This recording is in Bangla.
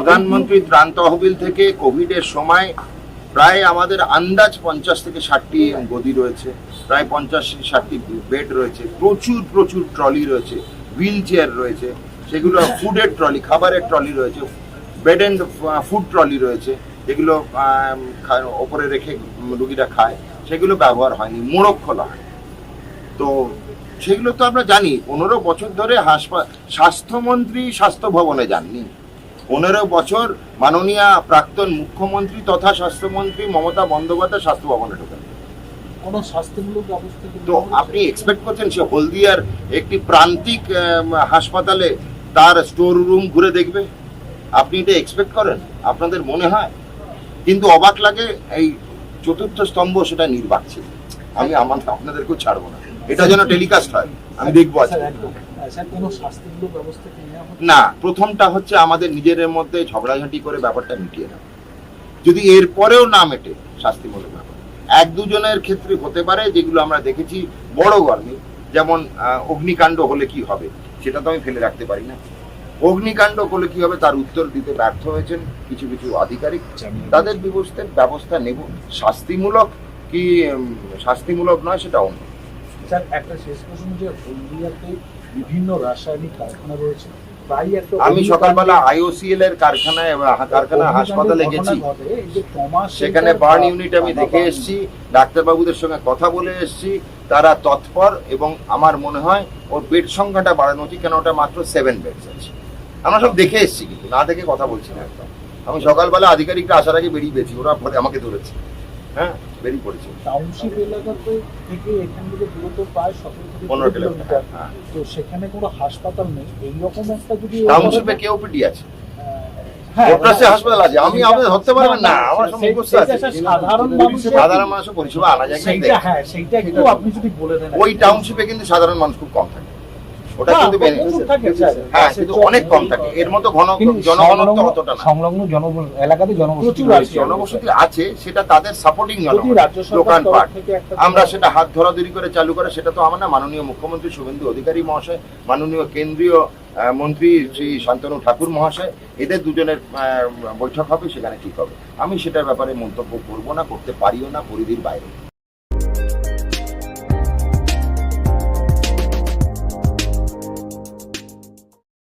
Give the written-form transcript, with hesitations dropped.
প্রধানমন্ত্রী ত্রাণ তহবিল থেকে কোভিডের সময় প্রায় আমাদের আন্দাজ 50 থেকে 60টি গদি রয়েছে, প্রায় 50-60টি বেড রয়েছে, প্রচুর প্রচুর ট্রলি রয়েছে, হুইল চেয়ার রয়েছে, সেগুলো ফুডের ট্রলি, খাবারের ট্রলি রয়েছে, বেড অ্যান্ড ফুড ট্রলি রয়েছে, যেগুলো ওপরে রেখে রুগীরা খায়, সেগুলো ব্যবহার হয়নি, মোড়ক খোলা হয়। তো সেগুলো তো আমরা জানি। 15 বছর ধরে স্বাস্থ্যমন্ত্রী স্বাস্থ্য ভবনে যাননি। 15 বছর মাননীয় প্রাক্তন মুখ্যমন্ত্রী তথা স্বাস্থ্যমন্ত্রী মমতা বন্দ্যোপাধ্যায় স্বাস্থ্য ভবনে ঢোকেন। কোনো স্বাস্থ্যমূলক ব্যবস্থা তো আপনি এক্সপেক্ট করছেন সে হলদিয়ার একটি প্রান্তিক হাসপাতালে তার স্টোর রুম ঘুরে দেখবে? আপনি এটা এক্সপেক্ট করেন? আপনাদের মনে হয়? কিন্তু অবাক লাগে এই চতুর্থ স্তম্ভ সেটা নির্বাক ছিল। আমি আপনাদেরকেও ছাড়বো না, এটা যেন টেলিকাস্ট হয়, আমি দেখবো। না, প্রথমটা হচ্ছে আমাদের নিজেদের মধ্যে ঝগড়াঝাঁটি করে ব্যাপারটা মিটিয়ে নেওয়া। যদি এরপরেও না মেটে শাস্তিমূলক ব্যাপার, 1-2 জনের ক্ষেত্রে হতে পারে, যেগুলো আমরা দেখেছি বড় গরমে, যেমন অগ্নিকাণ্ড হলে কি হবে সেটা তো আমি ফেলে রাখতে পারি না। অগ্নিকাণ্ড হলে কি হবে তার উত্তর দিতে ব্যর্থ হয়েছেন কিছু কিছু আধিকারিক, তাদের ব্যবস্থা নেব। শাস্তিমূলক কি শাস্তিমূলক নয় সেটা অন্য। স্যার, একটা শেষ প্রশ্ন, যে হলদিয়াতে বিভিন্ন রাসায়নিক কারখানা রয়েছে, আমি সকালবেলা IOCL এর কারখানা হাসপাতালে গেছি, সেখানে বার্ন ইউনিট আমি দেখে এসেছি, ডাক্তারবাবুদের সঙ্গে কথা বলে এসেছি, তারা তৎপর, এবং আমার মনে হয় ওর বেড সংখ্যাটা বাড়ানো উচিত, কেন ওটা মাত্র 7 বেডস আছে। আমরা সব দেখে এসেছি, কিন্তু না দেখে কথা বলছি না একদম। আমি সকালবেলা আধিকারিকরা আসার আগে বেরিয়ে পেয়েছি, ওরা আমাকে ধরেছে, হ্যাঁ বেরিয়ে পড়েছে। টাউনশিপ এলাকাতে থেকে এখান থেকে দূরত্ব প্রায় 15 কিলোমিটার। তো সেখানে কোনো হাসপাতাল নেই, এইরকম একটা যদি টাউনশিপে কেওপিডি আছে, হাসপাতাল আছে, আমি আমাদের ধরতে পারবেন না, আমার সমস্যা আছে। সাধারণ মানুষের পরিষেবা আনা যায়, সেইটা একটু আপনি যদি বলে দেন। ওই টাউনশিপে কিন্তু সাধারণ মানুষ খুব কম থাকে, ওটা কিন্তু হ্যাঁ কিন্তু অনেক কম থাকে, এর মতো জনঘনত্ব অতটা না। সংলগ্ন এলাকাতে জনবসতি আছে, সেটা তাদের সাপোর্টিং দোকানপাট, আমরা সেটা হাত ধরাধরি করে চালু করে, সেটা তো আমার না, মাননীয় মুখ্যমন্ত্রী শুভেন্দু অধিকারী মহাশয়, মাননীয় কেন্দ্রীয় মন্ত্রী শ্রী শান্তনু ঠাকুর মহাশয়, এদের দুজনের বৈঠক হবে, সেখানে ঠিক হবে। আমি সেটার ব্যাপারে মন্তব্য করবো না, করতে পারিও না, পরিধির বাইরে।